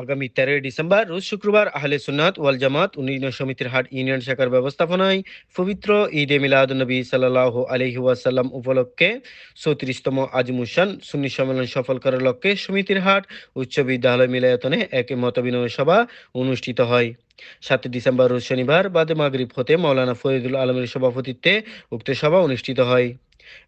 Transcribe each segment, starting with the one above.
আগামী 13 ডিসেম্বর রোজ শুক্রবার আহলে সুন্নাত ওয়াল জামাত উন্নয়ন সমিতির হাট ইউনিয়ন শাখার ব্যবস্থাপনায় পবিত্র ঈদে মিলাদুন্নবী সাল্লাল্লাহু আলাইহি ওয়াসাল্লাম উপলক্ষে 34তম আজিমুশান সুন্নি সম্মেলন সফল করার লক্ষ্যে সমিতির হাট উচ্চ বিদ্যালয় মিলায়তনে এক মতবিনিময় সভা অনুষ্ঠিত হয়। 7 ডিসেম্বর রোজ শনিবার বাদে মাগরিব হতে মাওলানা ফরিদুল আলমের সভাপতিত্বে উক্ত সভা অনুষ্ঠিত হয়।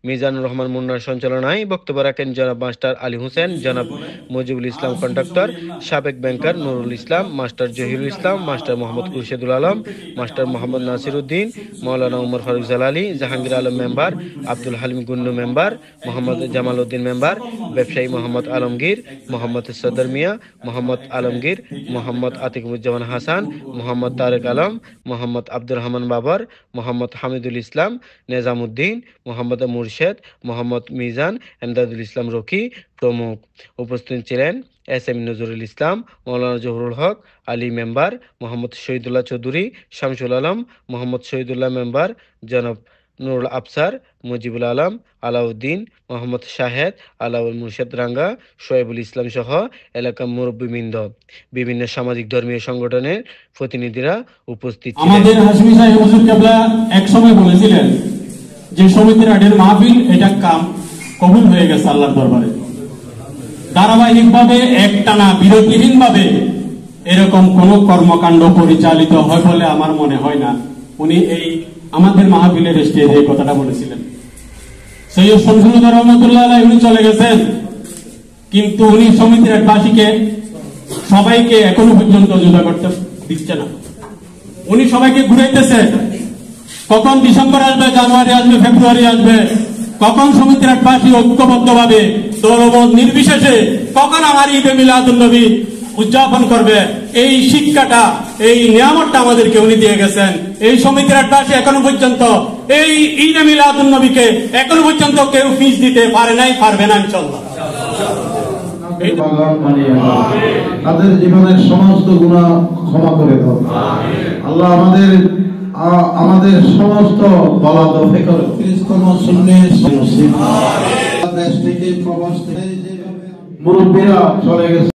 মিজানুর রহমান মুন্নার সঞ্চালনায় বক্তব্য রাখেন জনাব মাস্টার আলী হোসেন, জনাব মজিবুল ইসলাম কন্ডাক্টর, সাবেক banker Nurul Islam, master Zahirul Islam, master Mohammad Khurshedul Alam, master Mohammad Nasir Uddin, Maulana Umar Faruk Jalali, Jahangir Alam member, Abdul Halim Gunnu member, Mohammad Jamal Uddin member, ব্যবসায়ী মোহাম্মদ আলমগীর, মোহাম্মদ সদর মিয়া, মোহাম্মদ আলমগীর, মোহাম্মদ আতিকুজ্জামান হাসান, মোহাম্মদ তারেক আলম, মোহাম্মদ আব্দুর রহমান বাবর, মোহাম্মদ হামিদুল ইসলাম, নেজামুদ্দিন, মোহাম্মদ মুর্শেদ, মোহাম্মদ মিজান, এমদাদুল ইসলাম রকি প্রমুখ। উপস্থিত ছিলেন এস এম নজরুল ইসলাম, মৌলানা জহুরুল হক আলী মেম্বার, মোহাম্মদ শহীদুল্লাহ চৌধুরী, শামসুল আলম, মোহাম্মদ শহীদুল্লাহ মেম্বার, জনাব নুরুল আফসার, মুজিবুল আলম, আলাউদ্দিন, মোহাম্মদ শাহেদ, আলাউল মুর্শেদ রাঙ্গা, শোয়েবুল ইসলাম সহ এলাকার মুরব্বীবৃন্দ, বিভিন্ন সামাজিক ধর্মীয় সংগঠনের প্রতিনিধিরা উপস্থিত ছিলেন। আমাদের হাশমি সাহেব হুজুর কেবলা এক সময় বলেছিলেন যে সমিতির হাটের মাহফিল এটা কাম কবুল হয়ে গেছে আল্লাহর দরবারে। ধারাবাহিকভাবে একটানা বিরতিহীনভাবে এরকম কোন কর্মকাণ্ড পরিচালিত হয় বলে আমার মনে হয় না। উনি এই আমাদের মাহফিলের স্টেজে এই কথাটা বলেছিলেন। সৈয়দ শামসুল রহমতুল্লাহ আলাইহি উনি চলে গেছেন, কিন্তু উনি সমিতির হাটবাসীকে সবাইকে এখনো পর্যন্ত জুদা করতে দিচ্ছে না। উনি সবাইকে ঘুরাইতেছে, কখন ডিসেম্বর আসবে, জানুয়ারি আসবে, ফেব্রুয়ারি আসবে, কখন সমিতির হাটবাসী ঐক্যবদ্ধভাবে দলমত নির্বিশেষে কখন আমার ঈদে মিলাদুন্নবী উদযাপন করবে, এই শিক্ষাটা এই নিয়ামতটা আমাদেরকে উনি দিয়ে গেছেন। এই সমিতির হাটবাসী এখনো পর্যন্ত এই ঈদে মিলাদুন্নবীকে এখনো পর্যন্ত কেউ ফিস দিতে পারে নাই, পারবে না ইনশাআল্লাহ। তাদের জীবনের সমস্ত গুনাহ ক্ষমা করে দাও আল্লাহ। আমাদের সমস্ত বলা দফে করো। মুরব্বীরা চলে গেছে।